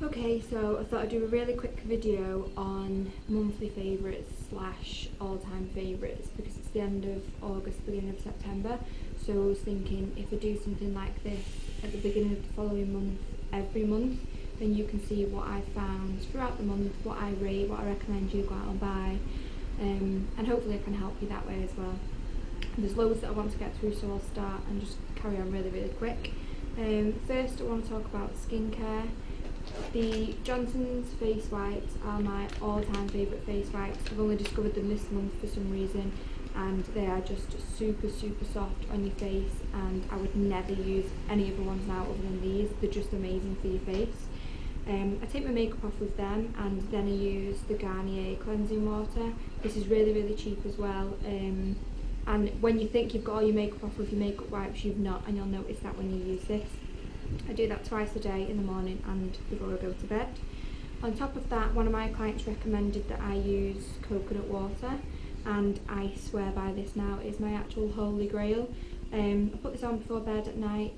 Okay, so I thought I'd do a really quick video on monthly favourites slash all-time favourites because it's the end of August, beginning of September. So I was thinking if I do something like this at the beginning of the following month, every month, then you can see what I found throughout the month, what I rate, what I recommend you go out and buy, and hopefully I can help you that way as well. There's loads that I want to get through, so I'll start and just carry on really quick. First I want to talk about skincare. The Johnson's face wipes are my all-time favourite face wipes. I've only discovered them this month for some reason, and they are just super soft on your face, and I would never use any other ones now other than these. They're just amazing for your face. I take my makeup off with them, and then I use the Garnier cleansing water. This is really cheap as well, and when you think you've got all your makeup off with your makeup wipes, you've not, and you'll notice that when you use this. I do that twice a day, in the morning and before I go to bed. On top of that, one of my clients recommended that I use coconut water, and I swear by this now. It is my actual holy grail. I put this on before bed at night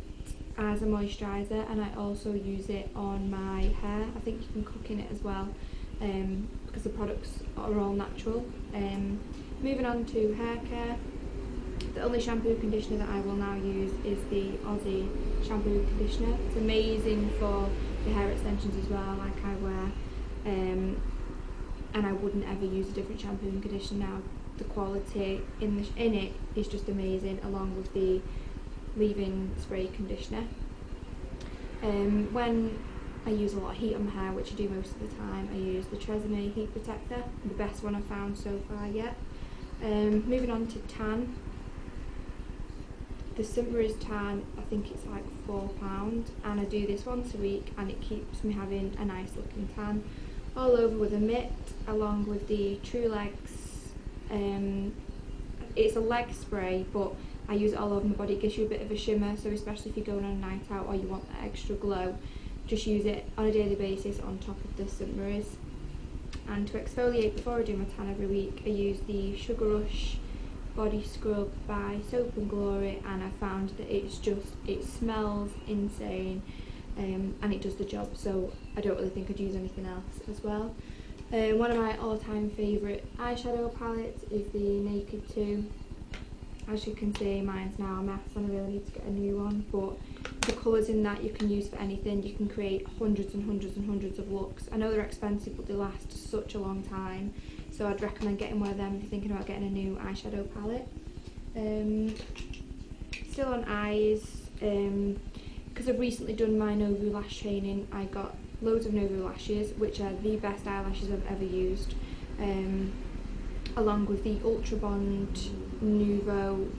as a moisturiser, and I also use it on my hair. I think you can cook in it as well, because the products are all natural. Moving on to hair care. The only shampoo conditioner that I will now use is the Aussie shampoo conditioner. It's amazing for the hair extensions as well, like I wear, and I wouldn't ever use a different shampoo and conditioner now. The quality in it is just amazing, along with the leave-in spray conditioner. When I use a lot of heat on my hair, which I do most of the time, I use the Tresemme Heat Protector, the best one I've found so far yet. Moving on to tan. The St. Mary's tan, I think it's like £4, and I do this once a week, and it keeps me having a nice looking tan all over with a mitt, along with the True Legs. It's a leg spray, but I use it all over my body. It gives you a bit of a shimmer, so especially if you're going on a night out or you want that extra glow, just use it on a daily basis on top of the St. Mary's. And to exfoliate before I do my tan every week, I use the Sugar Rush body scrub by Soap and Glory, and I found that it smells insane, and it does the job, so I don't really think I'd use anything else as well. One of my all-time favourite eyeshadow palettes is the Naked 2. As you can see, mine's now a mess and I really need to get a new one, but the colours in that you can use for anything. You can create hundreds of looks. I know they're expensive, but they last such a long time, so I'd recommend getting one of them if you're thinking about getting a new eyeshadow palette. Still on eyes, because I've recently done my Novu lash training, I got loads of Novu lashes, which are the best eyelashes I've ever used, along with the Ultra Bond Nuvo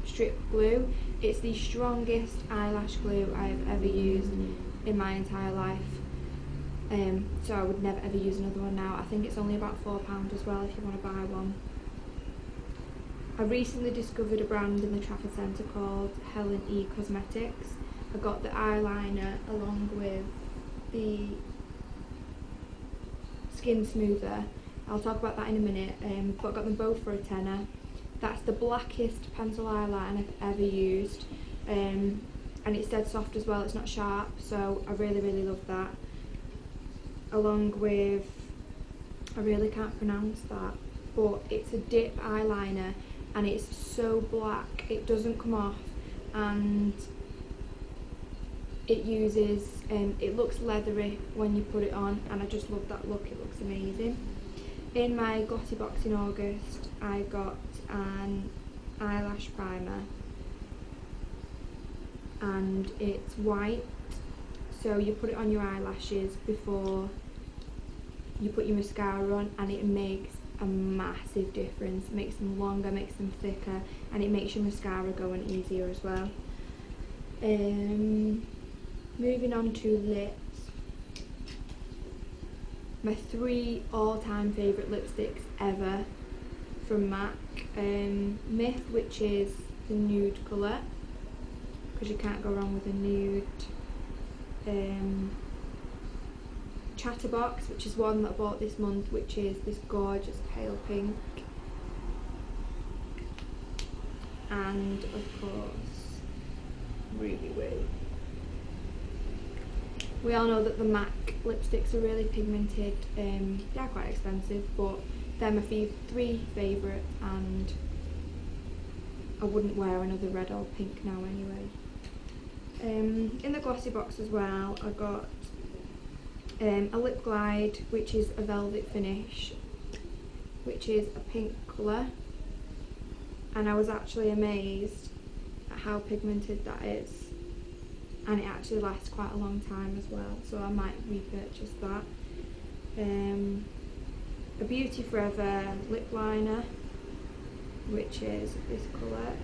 Strip Glue. It's the strongest eyelash glue I've ever used in my entire life, so I would never ever use another one now. I think it's only about £4 as well if you want to buy one. I recently discovered a brand in the Trafford Centre called Helen E Cosmetics. I got the eyeliner along with the skin smoother. I'll talk about that in a minute, but I got them both for a tenner. That's the blackest pencil eyeliner I've ever used, and it's dead soft as well. It's not sharp, so I really love that. Along with, I really can't pronounce that, but it's a dip eyeliner, and it's so black it doesn't come off, and it looks leathery when you put it on, and I just love that look. It looks amazing. In my Glossy box in August, I got an eyelash primer, and it's white, so you put it on your eyelashes before you put your mascara on, and it makes a massive difference. It makes them longer, makes them thicker, and it makes your mascara go on easier as well. Moving on to lips. My 3 all-time favourite lipsticks ever from MAC. Myth, which is the nude colour, because you can't go wrong with a nude. Chatterbox, which is one that I bought this month, which is this gorgeous pale pink. And of course, Ruby Woo. We all know that the MAC lipsticks are really pigmented. They are quite expensive, but they're my 3 favourite, and I wouldn't wear another red or pink now anyway. In the glossy box as well, I got a lip glide, which is a velvet finish, which is a pink colour, and I was actually amazed at how pigmented that is, and it actually lasts quite a long time as well, so I might repurchase that. A Beauty Forever lip liner, which is this colour,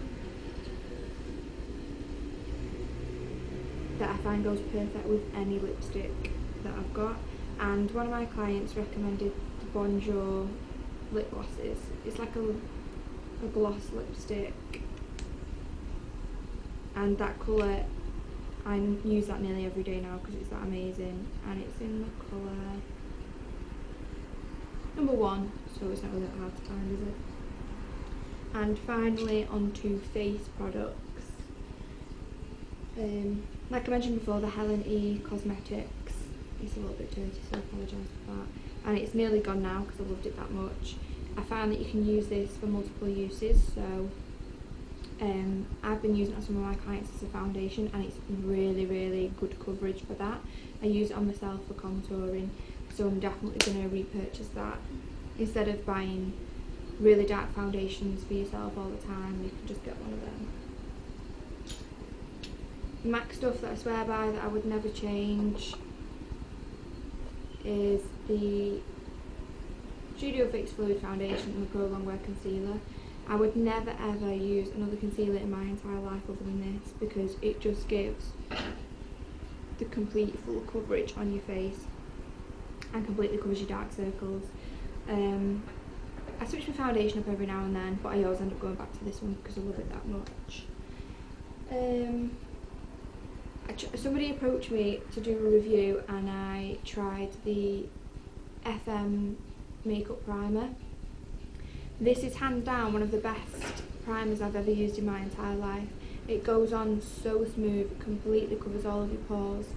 that I find goes perfect with any lipstick that I've got. And one of my clients recommended the Bonjour lip glosses. It's like a gloss lipstick, and that colour, I use that nearly every day now because it's that amazing, and it's in the colour number 1, so it's not really that hard to find, is it? And finally, on to face products. Like I mentioned before, the Helen E Cosmetics. It's a little bit dirty, so I apologise for that. And it's nearly gone now because I loved it that much. I found that you can use this for multiple uses, so I've been using it on some of my clients as a foundation, and it's really, really good coverage for that. I use it on myself for contouring, so I'm definitely going to repurchase that. Instead of buying really dark foundations for yourself all the time, you can just get one of them. MAC stuff that I swear by that I would never change is the Studio Fix Fluid Foundation and the Pro Longwear Concealer. I would never ever use another concealer in my entire life other than this, because it just gives the complete full coverage on your face and completely covers your dark circles. I switch my foundation up every now and then, but I always end up going back to this one because I love it that much. Somebody approached me to do a review, and I tried the FM makeup primer. This is hands down one of the best primers I've ever used in my entire life. It goes on so smooth, completely covers all of your pores.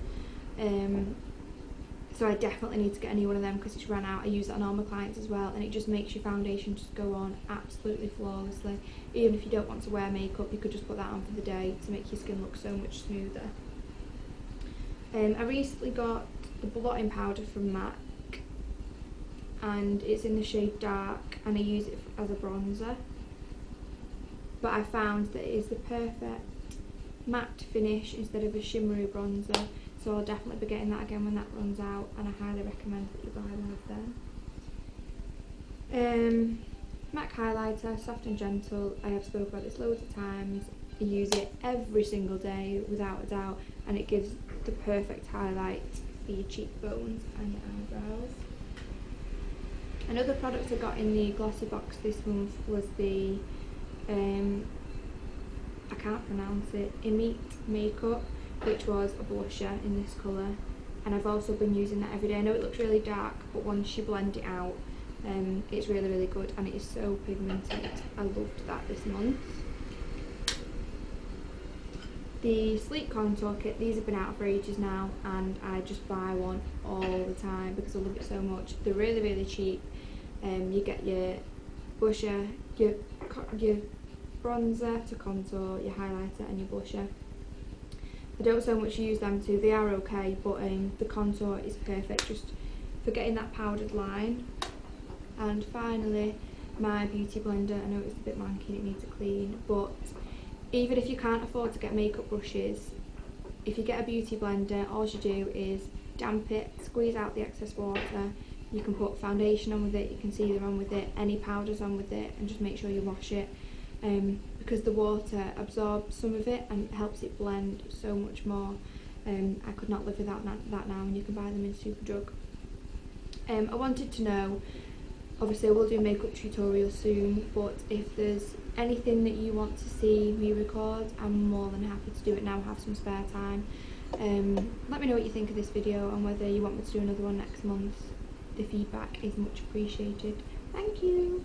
So I definitely need to get a new one of them because it's run out. I use it on all my clients as well, and it just makes your foundation just go on absolutely flawlessly. Even if you don't want to wear makeup, you could just put that on for the day to make your skin look so much smoother. I recently got the blotting powder from MAC, and it's in the shade Dark, and I use it as a bronzer. But I found that it is the perfect matte finish instead of a shimmery bronzer, so I'll definitely be getting that again when that runs out, and I highly recommend that you buy one of them. MAC highlighter, soft and gentle. I have spoken about this loads of times. I use it every single day without a doubt, and it gives the perfect highlight for your cheekbones and your eyebrows. Another product I got in the glossy box this month was the I can't pronounce it, Immete Makeup, which was a blusher in this colour, and I've also been using that every day. I know it looks really dark, but once you blend it out, it's really, really good, and it is so pigmented. I loved that this month. The Sleek Contour Kit, these have been out for ages now, and I just buy one all the time because I love it so much. They're really, really cheap. You get your blusher, your bronzer to contour, your highlighter and your blusher. I don't so much use them too, they are okay, but the contour is perfect just for getting that powdered line. And finally, my beauty blender. I know it's a bit manky and it needs a clean, but even if you can't afford to get makeup brushes, if you get a beauty blender, all you do is damp it, squeeze out the excess water. You can put foundation on with it, you can concealer on with it, any powders on with it, and just make sure you wash it, because the water absorbs some of it and helps it blend so much more. I could not live without that now, and you can buy them in Superdrug. I wanted to know, obviously I will do makeup tutorials soon, but if there's anything that you want to see me record, I'm more than happy to do it now I have some spare time. Let me know what you think of this video and whether you want me to do another one next month. The feedback is much appreciated. Thank you!